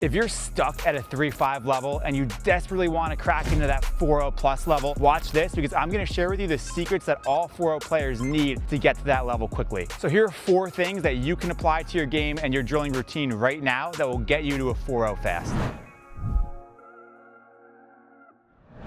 If you're stuck at a 3.5 level and you desperately want to crack into that 4.0 plus level, watch this because I'm going to share with you the secrets that all 4.0 players need to get to that level quickly. So here are 4 things that you can apply to your game and your drilling routine right now that will get you to a 4.0 fast.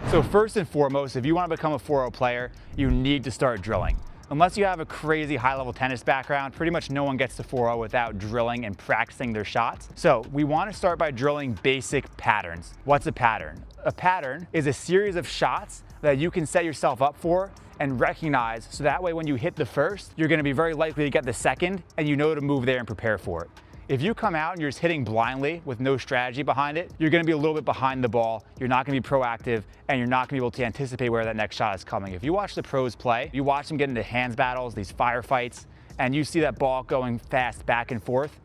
So first and foremost, if you want to become a 4.0 player, you need to start drilling. Unless you have a crazy high-level tennis background, pretty much no one gets to 4.0 without drilling and practicing their shots. So we want to start by drilling basic patterns. What's a pattern? A pattern is a series of shots that you can set yourself up for and recognize, so that way when you hit the first, you're going to be very likely to get the second and you know to move there and prepare for it. If you come out and you're just hitting blindly with no strategy behind it, you're going to be a little bit behind the ball, you're not going to be proactive, and you're not going to be able to anticipate where that next shot is coming. If you watch the pros play, you watch them get into hands battles, these firefights, and you see that ball going fast back and forth,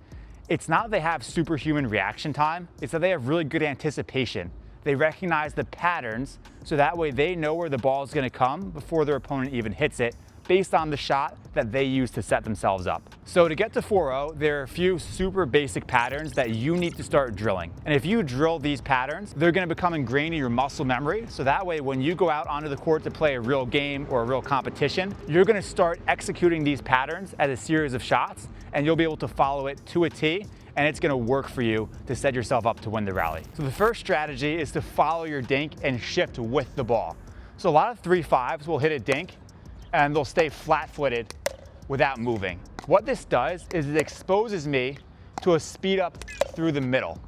it's not that they have superhuman reaction time, it's that they have really good anticipation. They recognize the patterns, so that way they know where the ball is going to come before their opponent even hits it, based on the shot that they use to set themselves up. So to get to 4.0, there are a few super basic patterns that you need to start drilling. And if you drill these patterns, they're gonna become ingrained in your muscle memory. So that way, when you go out onto the court to play a real game or a real competition, you're gonna start executing these patterns as a series of shots, and you'll be able to follow it to a T, and it's gonna work for you to set yourself up to win the rally. So the first strategy is to follow your dink and shift with the ball. So a lot of 3.5s will hit a dink, and they'll stay flat-footed without moving. What this does is it exposes me to a speed up through the middle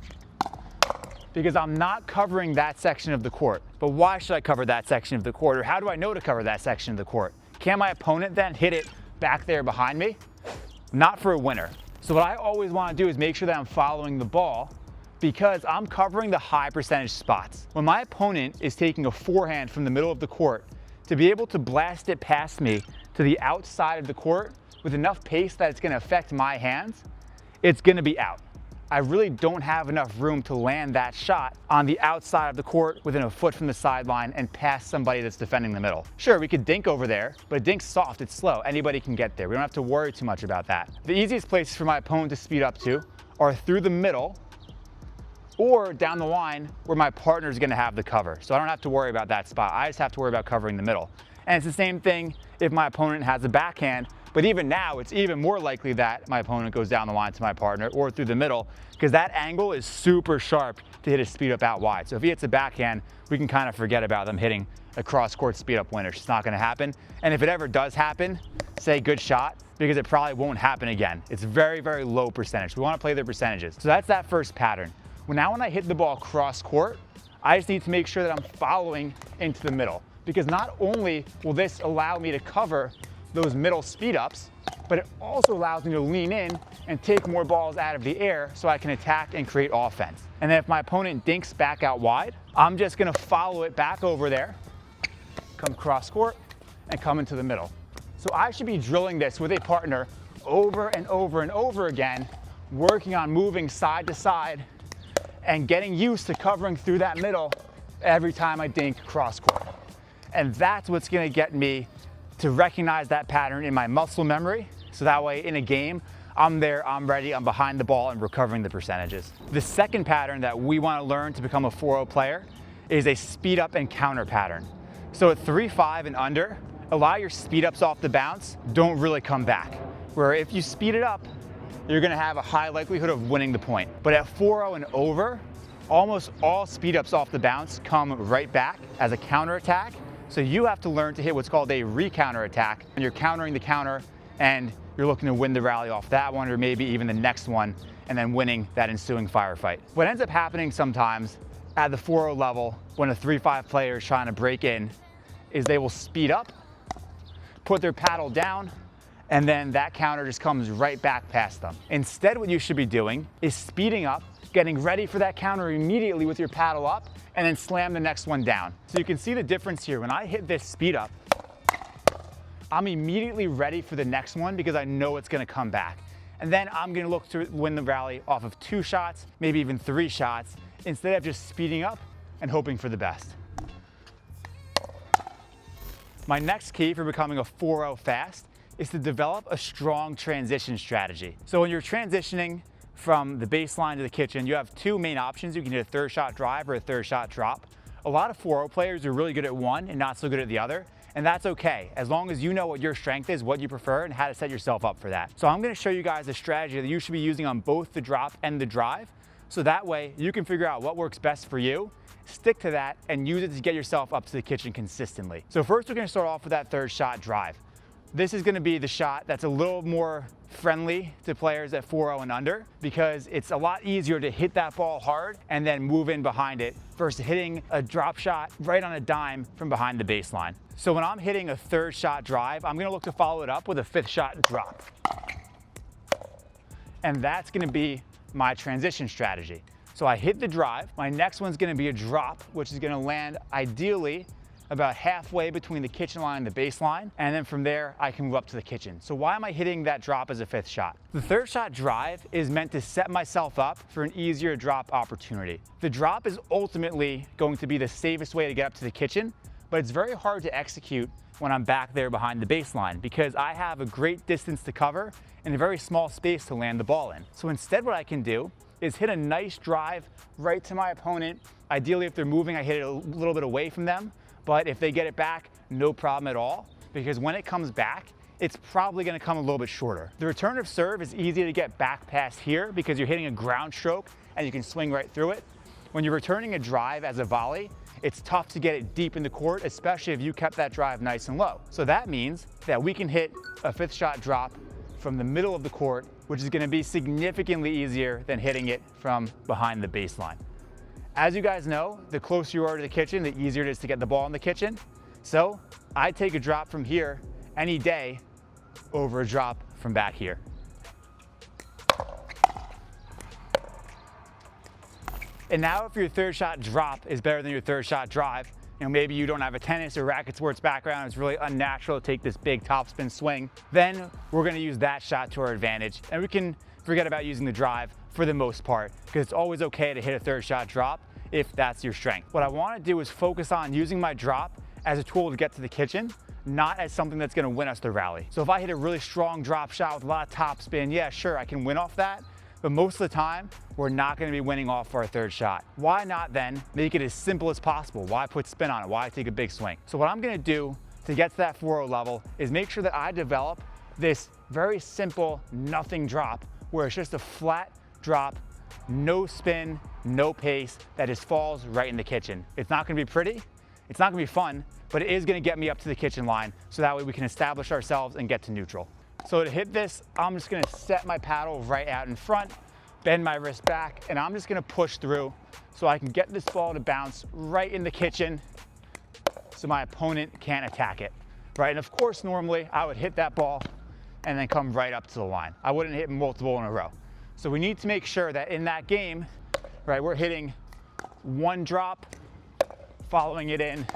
because I'm not covering that section of the court. But why should I cover that section of the court, or how do I know to cover that section of the court? Can my opponent then hit it back there behind me? Not for a winner. So what I always want to do is make sure that I'm following the ball because I'm covering the high percentage spots. When my opponent is taking a forehand from the middle of the court, to be able to blast it past me to the outside of the court with enough pace that it's going to affect my hands, it's going to be out. I really don't have enough room to land that shot on the outside of the court within a foot from the sideline and past somebody that's defending the middle. Sure, we could dink over there, but a dink's soft, it's slow. Anybody can get there. We don't have to worry too much about that. The easiest places for my opponent to speed up to are through the middle or down the line where my partner's gonna have the cover. So I don't have to worry about that spot. I just have to worry about covering the middle. And it's the same thing if my opponent has a backhand, but even now it's even more likely that my opponent goes down the line to my partner or through the middle because that angle is super sharp to hit a speed up out wide. So if he hits a backhand, we can kind of forget about them hitting a cross court speed up winner. It's not gonna happen. And if it ever does happen, say good shot, because it probably won't happen again. It's very, very low percentage. We wanna play their percentages. So that's that first pattern. Well, now when I hit the ball cross court, I just need to make sure that I'm following into the middle because not only will this allow me to cover those middle speed ups, but it also allows me to lean in and take more balls out of the air so I can attack and create offense. And then if my opponent dinks back out wide, I'm just gonna follow it back over there, come cross court, and come into the middle. So I should be drilling this with a partner over and over and over again, working on moving side to side and getting used to covering through that middle every time I dink cross court. And that's what's gonna get me to recognize that pattern in my muscle memory, so that way in a game, I'm there, I'm ready, I'm behind the ball and recovering the percentages. The second pattern that we wanna learn to become a 4.0 player is a speed up and counter pattern. So at 3.5 and under, a lot of your speed ups off the bounce don't really come back. Where if you speed it up, you're gonna have a high likelihood of winning the point. But at 4.0 and over, almost all speed ups off the bounce come right back as a counter attack. So you have to learn to hit what's called a re-counter attack. And you're countering the counter and you're looking to win the rally off that one or maybe even the next one and then winning that ensuing firefight. What ends up happening sometimes at the 4.0 level when a 3.5 player is trying to break in is they will speed up, put their paddle down, and then that counter just comes right back past them. Instead, what you should be doing is speeding up, getting ready for that counter immediately with your paddle up, and then slam the next one down. So you can see the difference here. When I hit this speed up, I'm immediately ready for the next one because I know it's gonna come back. And then I'm gonna look to win the rally off of 2 shots, maybe even 3 shots, instead of just speeding up and hoping for the best. My next key for becoming a 4.0 fast is to develop a strong transition strategy. So when you're transitioning from the baseline to the kitchen, you have two main options. You can hit a third shot drive or a third shot drop. A lot of 4.0 players are really good at one and not so good at the other, and that's okay, as long as you know what your strength is, what you prefer, and how to set yourself up for that. So I'm gonna show you guys a strategy that you should be using on both the drop and the drive, so that way you can figure out what works best for you, stick to that, and use it to get yourself up to the kitchen consistently. So first we're gonna start off with that third shot drive. This is gonna be the shot that's a little more friendly to players at 4.0 and under, because it's a lot easier to hit that ball hard and then move in behind it versus hitting a drop shot right on a dime from behind the baseline. So when I'm hitting a third shot drive, I'm gonna look to follow it up with a fifth shot drop. And that's gonna be my transition strategy. So I hit the drive, my next one's gonna be a drop, which is gonna land ideally about halfway between the kitchen line and the baseline, and then from there, I can move up to the kitchen. So why am I hitting that drop as a fifth shot? The third shot drive is meant to set myself up for an easier drop opportunity. The drop is ultimately going to be the safest way to get up to the kitchen, but it's very hard to execute when I'm back there behind the baseline because I have a great distance to cover and a very small space to land the ball in. So instead what I can do is hit a nice drive right to my opponent. Ideally, if they're moving, I hit it a little bit away from them. But if they get it back, no problem at all, because when it comes back, it's probably gonna come a little bit shorter. The return of serve is easy to get back past here because you're hitting a ground stroke and you can swing right through it. When you're returning a drive as a volley, it's tough to get it deep in the court, especially if you kept that drive nice and low. So that means that we can hit a fifth shot drop from the middle of the court, which is gonna be significantly easier than hitting it from behind the baseline. As you guys know, the closer you are to the kitchen, the easier it is to get the ball in the kitchen. So I take a drop from here any day over a drop from back here. And now if your third shot drop is better than your third shot drive, maybe you don't have a tennis or racket sports background, it's really unnatural to take this big topspin swing, then we're gonna use that shot to our advantage. And we can forget about using the drive for the most part, because it's always okay to hit a third shot drop if that's your strength. What I wanna do is focus on using my drop as a tool to get to the kitchen, not as something that's gonna win us the rally. So if I hit a really strong drop shot with a lot of topspin, yeah, sure, I can win off that, but most of the time, we're not gonna be winning off our third shot. Why not then make it as simple as possible? Why put spin on it? Why take a big swing? So what I'm gonna do to get to that 4.0 level is make sure that I develop this very simple nothing drop where it's just a flat drop, no spin, no pace, that just falls right in the kitchen. It's not gonna be pretty, it's not gonna be fun, but it is gonna get me up to the kitchen line so that way we can establish ourselves and get to neutral. So to hit this, I'm just gonna set my paddle right out in front, bend my wrist back, and I'm just gonna push through so I can get this ball to bounce right in the kitchen so my opponent can't attack it, right? And of course, normally I would hit that ball and then come right up to the line. I wouldn't hit multiple in a row. So we need to make sure that in that game, right, we're hitting one drop, following it in,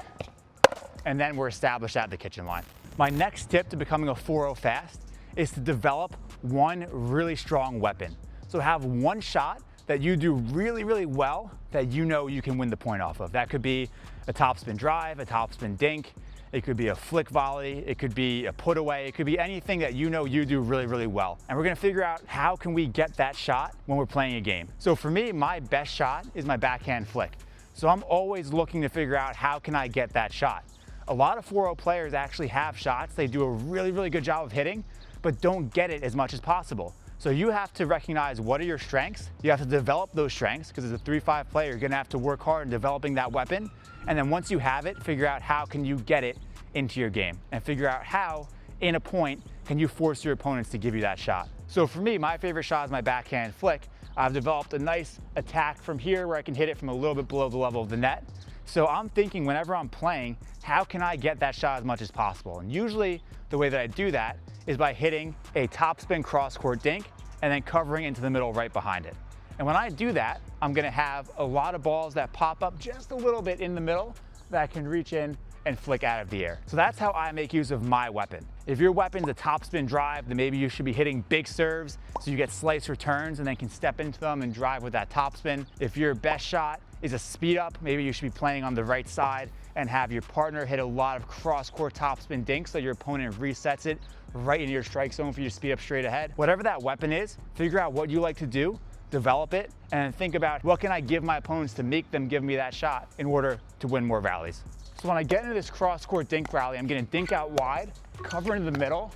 and then we're established at the kitchen line. My next tip to becoming a 4.0 fast is to develop one really strong weapon. So have one shot that you do really, really well that you know you can win the point off of. That could be a topspin drive, a topspin dink, it could be a flick volley, it could be a put away, it could be anything that you know you do really, really well. And we're gonna figure out how can we get that shot when we're playing a game. So for me, my best shot is my backhand flick. So I'm always looking to figure out how can I get that shot. A lot of 4.0 players actually have shots they do a really, really good job of hitting, but don't get it as much as possible. So you have to recognize what are your strengths. You have to develop those strengths because as a 3-5 player, you're gonna have to work hard in developing that weapon. And then once you have it, figure out how can you get it into your game and figure out how in a point can you force your opponents to give you that shot. So for me, my favorite shot is my backhand flick. I've developed a nice attack from here where I can hit it from a little bit below the level of the net. So I'm thinking whenever I'm playing, how can I get that shot as much as possible? And usually the way that I do that is by hitting a topspin cross-court dink and then covering into the middle right behind it. And when I do that, I'm gonna have a lot of balls that pop up just a little bit in the middle that I can reach in and flick out of the air. So that's how I make use of my weapon. If your weapon's a topspin drive, then maybe you should be hitting big serves so you get slice returns and then can step into them and drive with that topspin. If your best shot is a speed up, maybe you should be playing on the right side and have your partner hit a lot of cross-court topspin dinks so your opponent resets it right into your strike zone for you to speed up straight ahead. Whatever that weapon is, figure out what you like to do, develop it, and think about what can I give my opponents to make them give me that shot in order to win more rallies. So when I get into this cross-court dink rally, I'm gonna dink out wide, cover into the middle,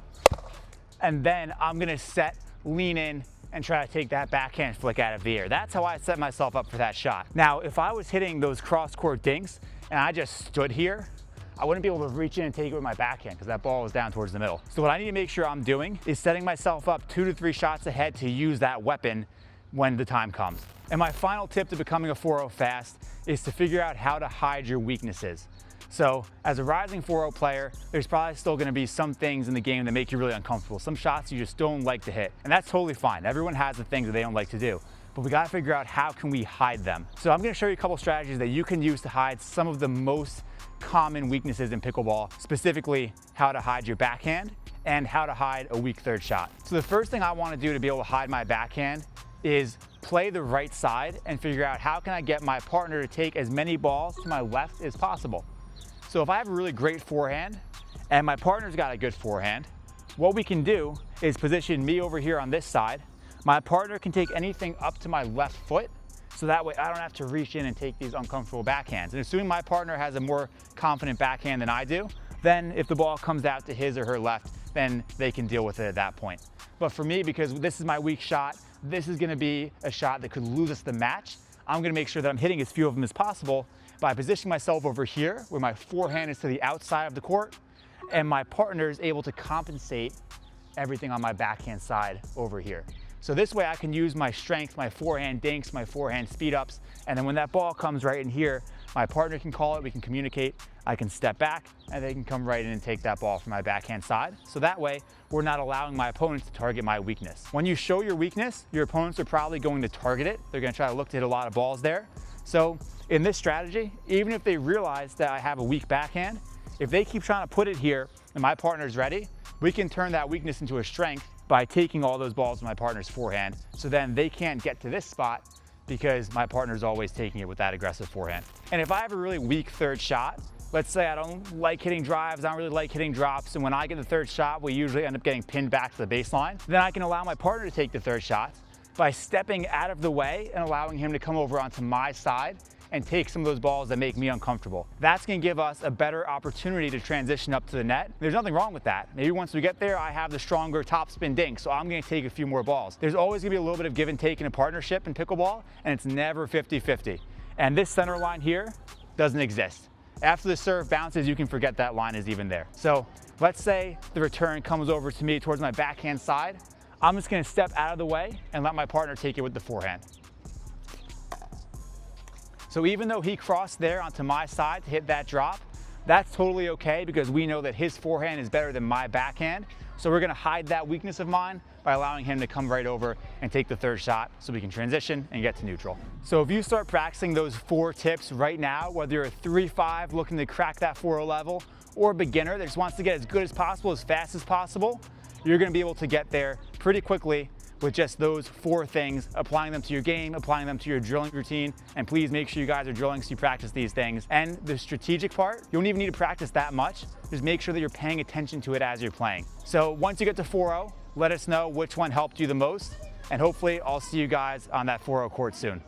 and then I'm gonna set, lean in, and try to take that backhand flick out of the air. That's how I set myself up for that shot. Now, if I was hitting those cross-court dinks and I just stood here, I wouldn't be able to reach in and take it with my backhand because that ball was down towards the middle. So what I need to make sure I'm doing is setting myself up 2 to 3 shots ahead to use that weapon when the time comes. And my final tip to becoming a 4.0 fast is to figure out how to hide your weaknesses. So as a rising 4.0 player, there's probably still gonna be some things in the game that make you really uncomfortable, some shots you just don't like to hit. And that's totally fine. Everyone has the things that they don't like to do, but we gotta figure out how can we hide them. So I'm gonna show you a couple strategies that you can use to hide some of the most common weaknesses in pickleball, specifically how to hide your backhand and how to hide a weak third shot. So the first thing I wanna do to be able to hide my backhand is play the right side and figure out how can I get my partner to take as many balls to my left as possible. So if I have a really great forehand and my partner's got a good forehand, what we can do is position me over here on this side. My partner can take anything up to my left foot, so that way I don't have to reach in and take these uncomfortable backhands. And assuming my partner has a more confident backhand than I do, then if the ball comes out to his or her left, then they can deal with it at that point. But for me, because this is my weak shot, this is gonna be a shot that could lose us the match. I'm gonna make sure that I'm hitting as few of them as possible by positioning myself over here where my forehand is to the outside of the court and my partner is able to compensate everything on my backhand side over here. So this way I can use my strength, my forehand dinks, my forehand speed ups, and then when that ball comes right in here, my partner can call it, we can communicate, I can step back, and they can come right in and take that ball from my backhand side. So that way, we're not allowing my opponents to target my weakness. When you show your weakness, your opponents are probably going to target it. They're gonna try to look to hit a lot of balls there. So in this strategy, even if they realize that I have a weak backhand, if they keep trying to put it here and my partner's ready, we can turn that weakness into a strength by taking all those balls to my partner's forehand. So then they can't get to this spot because my partner's always taking it with that aggressive forehand. And if I have a really weak third shot, let's say I don't like hitting drives, I don't really like hitting drops, and when I get the third shot, we usually end up getting pinned back to the baseline, then I can allow my partner to take the third shot by stepping out of the way and allowing him to come over onto my side and take some of those balls that make me uncomfortable. That's gonna give us a better opportunity to transition up to the net. There's nothing wrong with that. Maybe once we get there, I have the stronger topspin dink, so I'm gonna take a few more balls. There's always gonna be a little bit of give and take in a partnership in pickleball, and it's never 50-50. And this center line here doesn't exist. After the serve bounces, you can forget that line is even there. So let's say the return comes over to me towards my backhand side. I'm just gonna step out of the way and let my partner take it with the forehand. So even though he crossed there onto my side to hit that drop, that's totally okay because we know that his forehand is better than my backhand. So we're gonna hide that weakness of mine by allowing him to come right over and take the third shot so we can transition and get to neutral. So if you start practicing those 4 tips right now, whether you're a 3-5 looking to crack that 4.0 level or a beginner that just wants to get as good as possible, as fast as possible, you're gonna be able to get there pretty quickly with just those 4 things, applying them to your game, applying them to your drilling routine, and please make sure you guys are drilling so you practice these things. And the strategic part, you don't even need to practice that much, just make sure that you're paying attention to it as you're playing. So once you get to 4.0, let us know which one helped you the most, and hopefully I'll see you guys on that 4.0 court soon.